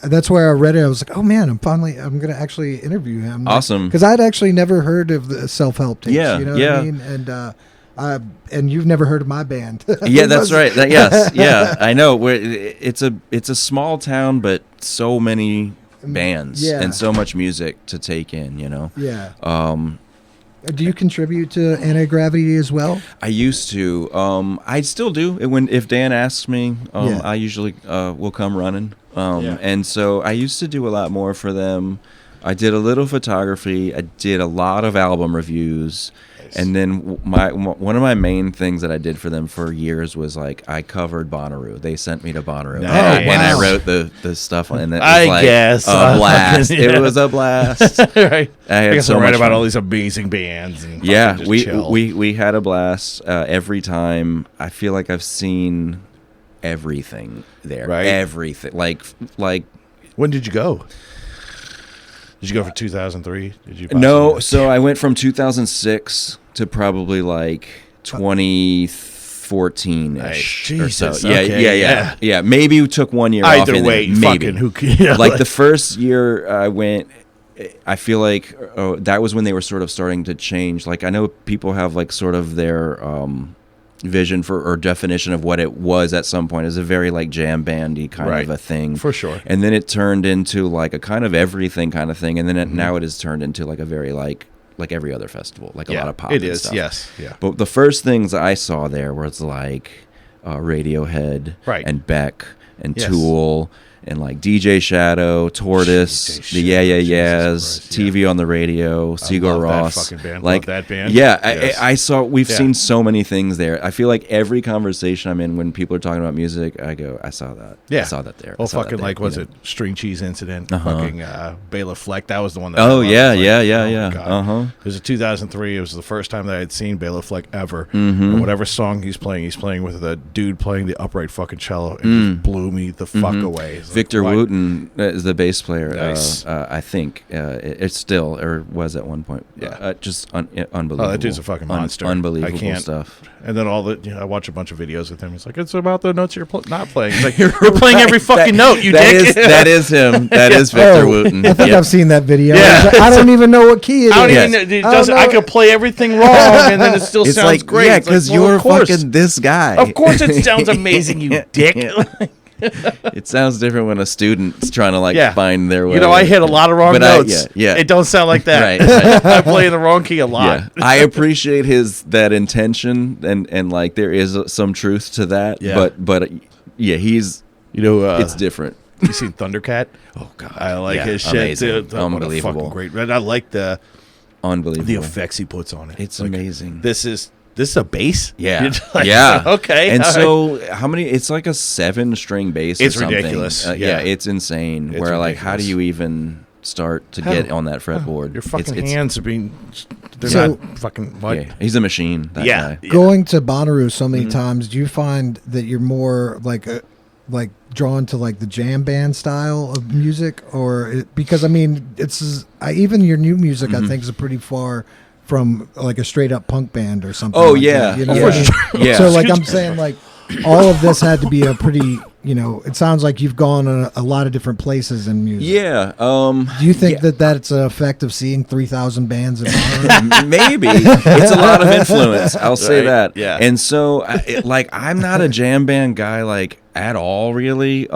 That's where I read it. I was like, oh man, I'm going to actually interview him. Awesome. Because I'd actually never heard of the self-help tapes. Yeah, You know yeah. what I mean? And you've never heard of my band. Yeah, that's right. Yes. Yeah. I know. It's a small town, but so many bands Yeah. and so much music to take in. Yeah. Do you contribute to Anti-Gravity as well? I used to. I still do. If Dan asks me, Yeah. I usually will come running. Yeah. And so I used to do a lot more for them. I did a little photography. I did a lot of album reviews. And then one of my main things that I did for them for years was like I covered Bonnaroo. They sent me to Bonnaroo, Nice. and I wrote the stuff on, and it was I like guess. a blast. Yeah. It was a blast. Right. I had guess so I read much about fun. all these amazing bands. And Yeah, fucking just chill. we had a blast every time. I feel like I've seen everything there. Right. Everything. Like. When did you go? Did you go for 2003? Did you? No, so I went from 2006 to probably like 2014 ish or so. Jesus, Yeah, okay, yeah. Maybe we took 1 year off. Either in way, there. Maybe. fucking who? Yeah, Like the first year I went, I feel like that was when they were sort of starting to change. Like I know people have like sort of their vision for or definition of what it was at some point as a very like jam bandy kind of a thing for sure. and then it turned into like a kind of everything kind of thing, and then now it has turned into like a very like every other festival, like a lot of pop. It and is, stuff. yes, yeah. But the first things I saw there was like Radiohead, Right. and Beck and Yes. Tool. And like DJ Shadow, Tortoise, DJ the Yeah Yeah Shadow, Yeahs, Jesus Christ, TV on the Radio, Sigur love that Rós. fucking band. Like Love that band. Yeah, Yes. I saw. We've Yeah. seen so many things there. I feel like every conversation I'm in when people are talking about music, I go, I saw that. Yeah. I saw that there. I Well, saw that fucking there, like, you was know? it String Cheese Incident? Uh-huh. Fucking Bela Fleck. That was the one that. I Oh loved. yeah, Like, yeah. oh, God. Uh-huh. It was in 2003. It was the first time that I had seen Bela Fleck ever. Mm-hmm. And whatever song he's playing with a dude playing the upright fucking cello. It just blew me the fuck away. It's like, Victor why- Wooten is the bass player. Nice. I think it's still or was at one point. Yeah. Just unbelievable. Oh, that dude's a fucking monster. Unbelievable I can't. stuff. And then I watch a bunch of videos with him. He's like, it's about the notes you're not playing. He's like, you're playing every fucking note, you dick. That is him. That is Victor Wooten. I think Yep. I've seen that video. Yeah. He's like, I don't even know what key it is. I don't Yes. even. It I doesn't. don't I know. could play everything wrong, and then it still It's sounds like, great. yeah, It's like, because well, you're of course. fucking this guy. Of course, it sounds amazing, you dick. It sounds different when a student's trying to like Yeah. find their way. You know, I hit a lot of wrong But notes. yeah. It don't sound like that. Right, right. I play in the wrong key a lot. Yeah, I appreciate that intention and like there is some truth to that. Yeah. But yeah, he's You know, it's different. you seen Thundercat? Oh god, I like yeah, his shit amazing. too. What a Unbelievable, fucking great. And I like the unbelievable. effects he puts on it. It's Like, amazing. This is a bass. Yeah, You're just like, yeah. Okay. And all right. so, how many? It's like a 7-string bass. It's or something. ridiculous. Yeah, Yeah. it's insane. It's where like, how do ridiculous. you even start to How? get on that fretboard? Your fucking It's- hands are being. They're So- not fucking. What? Yeah, he's a machine. That Yeah. guy. Going to Bonnaroo so many Mm-hmm. times, do you find that you're more like drawn to like the jam band style of music, because I mean even your new music Mm-hmm. I think is pretty far from like a straight up punk band or something. Oh like yeah, that, you know yeah. what I mean? Yeah. So like I'm saying like all of this had to be a pretty, it sounds like you've gone a lot of different places in music. Yeah. Do you think that that's an effect of seeing 3,000 bands in Bonnaroo? Maybe it's a lot of influence. I'll say Right, that. yeah. And so, I'm not a jam band guy like at all, really.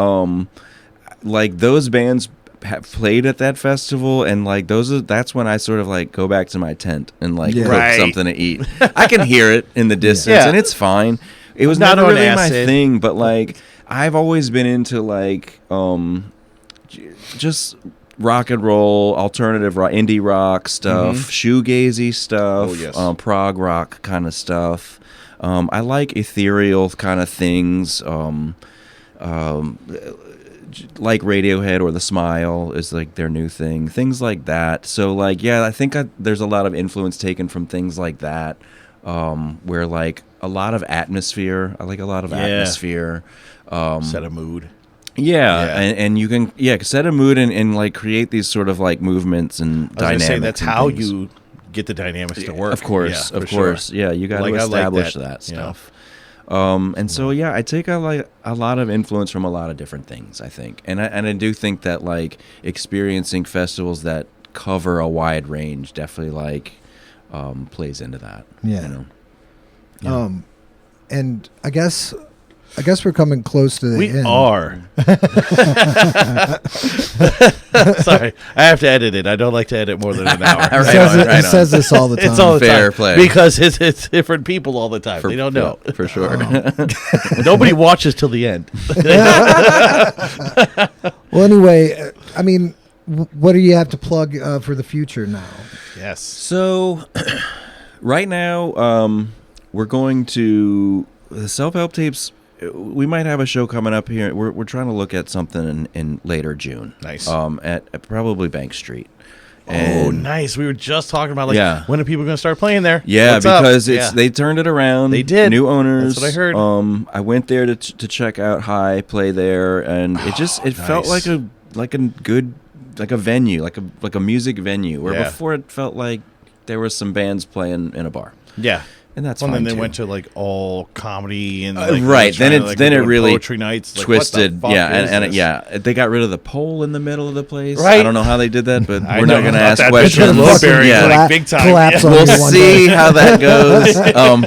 Like those bands have played at that festival, and like that's when I sort of like go back to my tent and like Yeah. cook Right. something to eat. I can hear it in the distance, Yeah. and it's fine. It was Not never on really my acid. thing, but like I've always been into like just rock and roll, alternative rock, indie rock stuff, shoegazy stuff, Mm-hmm. Oh, yes. prog rock kind of stuff. I like ethereal kind of things. Like Radiohead or The Smile is like their new thing, things like that. So like, yeah, I think there's a lot of influence taken from things like that, where like a lot of atmosphere. I like a lot of atmosphere. Set a mood. Yeah, Yeah. and you can set a mood and like create these sort of like movements and I was gonna dynamics. say that's and how things. you get the dynamics to work. Of course, Yeah, of for sure. course. Yeah, you got to Like, I like establish that, that you know. stuff. And so yeah, I take a lot of influence from a lot of different things, I think. And I do think that like experiencing festivals that cover a wide range definitely like plays into that. Yeah. You know? Yeah. And I guess we're coming close to the We end. are. Sorry, I have to edit it. I don't like to edit more than an hour. Right He on. says this all the time. It's all the Fair time play. because it's different people all the time. They don't know. For sure. Nobody watches till the end. Well, anyway, I mean, what do you have to plug for the future now? Yes. So, Right now, we're going to the self-help tapes. We might have a show coming up here. We're trying to look at something in later June. Nice. At probably Bank Street. Oh, nice. We were just talking about when are people going to start playing there? Yeah, What's because up? they turned it around. They did. New owners. That's what I heard. I went there to check out High play there, and it felt like a good venue, like a music venue. Where before it felt like there was some bands playing in a bar. Yeah. And that's fine. fine. And then they too. went to like all comedy and right. Then it really poetry nights twisted. Like, and they got rid of the pole in the middle of the place. Right. I don't know how they did that, but we're know not going to about ask that. questions. Like big time. Collapse on We'll you one see day. how that goes.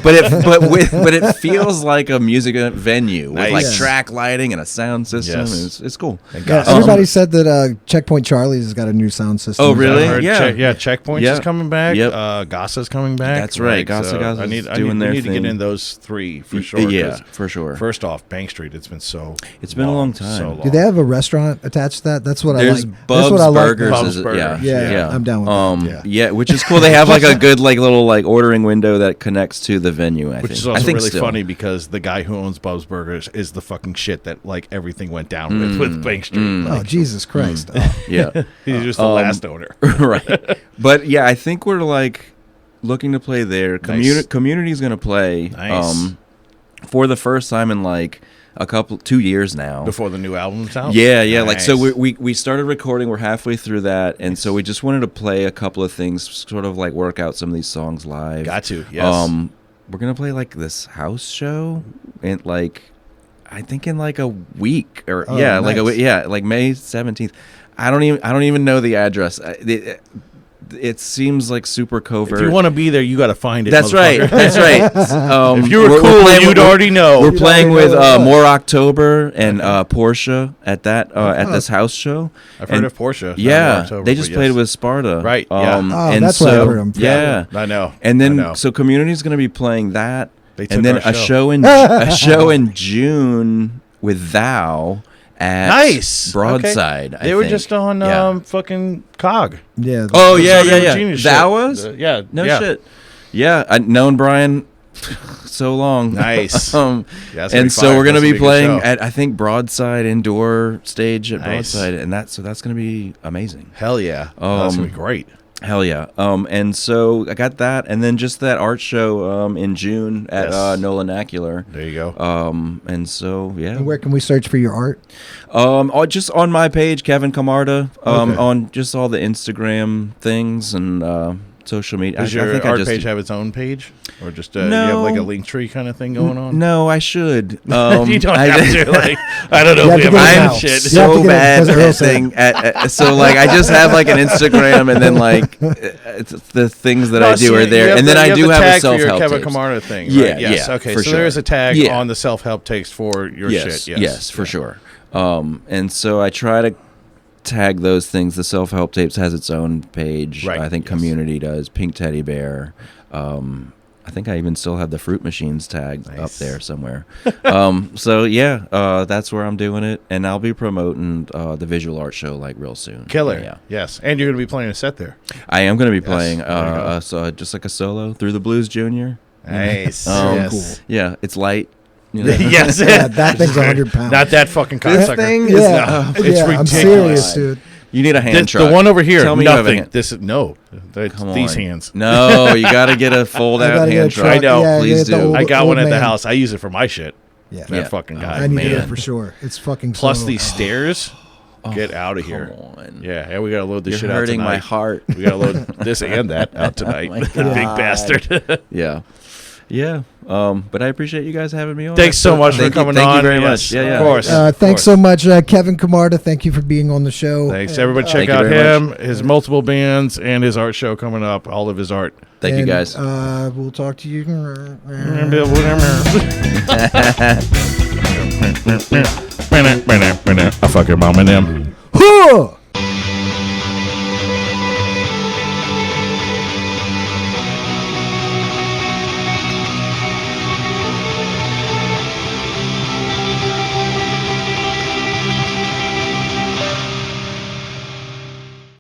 But it feels like a music venue with like track lighting and a sound system. Yes. It's cool. Yeah, everybody said that Checkpoint Charlie's has got a new sound system. Oh, really? Checkpoint's is coming back. Yep. Gasa's coming back. That's right. Gasa's doing their thing. thing. To get in those three for sure. Yeah, for sure. First off, Bank Street. It's been a long time. So long. Do they have a restaurant attached to that? That's what There's I like. Bub's That's what I Burgers. like. Bub's Burgers. Yeah, I'm down with that. Yeah, which is cool. They have like a good little ordering window that connects to the venue. Which is also really funny because the guy who owns Bub's Burgers is the fucking shit that everything went down with Bank Street. Oh, Jesus Christ. Yeah, he's just the last owner. Right. But yeah, I think we're looking to play there. Nice. Community's going to play for the first time in 2 years now. Before the new album's out? Yeah. Nice. So we started recording. We're halfway through that, and so we just wanted to play a couple of things, sort of work out some of these songs live. Got to, yes. We're gonna play this house show, and I think in a week or nice. May 17th. I don't even know the address. It seems super covert. If you want to be there, you got to find it. That's right. That's right. If you were cool, you'd already know. We're playing with More October and Portia at this house show. I've heard of Portia. Yeah, October, they just played with Sparta. Right. Yeah. And that's so, where I heard them from. Yeah, I know. And then so Community's going to be playing that, They took and then our a show in June with Thou. At Broadside. Okay. They were just on fucking COG. Yeah. Oh, The yeah. Virginia shit. That was? Yeah. No shit. Yeah, I've known Brian so long. Nice. And so we're going to be playing at, I think, Broadside indoor stage at Broadside. And that's going to be amazing. Hell yeah. That's going to be great. Hell yeah. And so I got that, and then just that art show in June at Nolanacular. There you go. And so, yeah. And where can we search for your art? Just on my page, Kevin Comarda, on just all the Instagram things and social media. Does your art page have its own page? Or just you have a link tree kind of thing going on? No, I should. You don't have to. I don't know if we have I'm shit. so bad at thing. So I just have an Instagram, and then the things that I do are there, and then I do have a self-help Kevin tapes. Comarda thing. Right? Yeah, yes. yeah. Okay, for so sure. there is a tag on the self-help takes for your shit. Yes, for sure. And so I try to tag those things. The self-help tapes has its own page. Right. I think Community does. Pink Teddy Bear. I think I even still have the Fruit Machines tag up there somewhere. So yeah, that's where I'm doing it, and I'll be promoting the visual art show real soon. Killer. Yeah. Yes, and you're going to be playing a set there. I am going to be playing just a solo through the Blues Junior. Nice. Cool. Yeah, it's light. Yes. Yeah, that thing's 100 pounds. Not that fucking This cocksucker. thing Yeah, is it's ridiculous. I'm serious, dude. You need a hand truck. The one over here, Tell me you have a nothing. hand- This is these on. hands. No, you got to get a fold-out hand truck. I know. Yeah, Please get the do. old- I got one at the man. house. I use it for my shit. Yeah. That fucking guy. I need man. it for sure. It's fucking Plus so- these stairs. Get out of here. Come on. Yeah, we got to load this You're shit out hurting tonight. my heart. We got to load this and that out tonight. my Big God. bastard. Yeah. Yeah. But I appreciate you guys having me on. Thanks so much for coming on. Thank you very Yes, much. Yeah, of course. Thanks so much, Kevin Camarda. Thank you for being on the show. Thanks. Everybody check Thank you out very him, his multiple bands, and his art show coming up. All of his art. Thank you And, guys. We'll talk to you. I fuck your mom and them. Huh!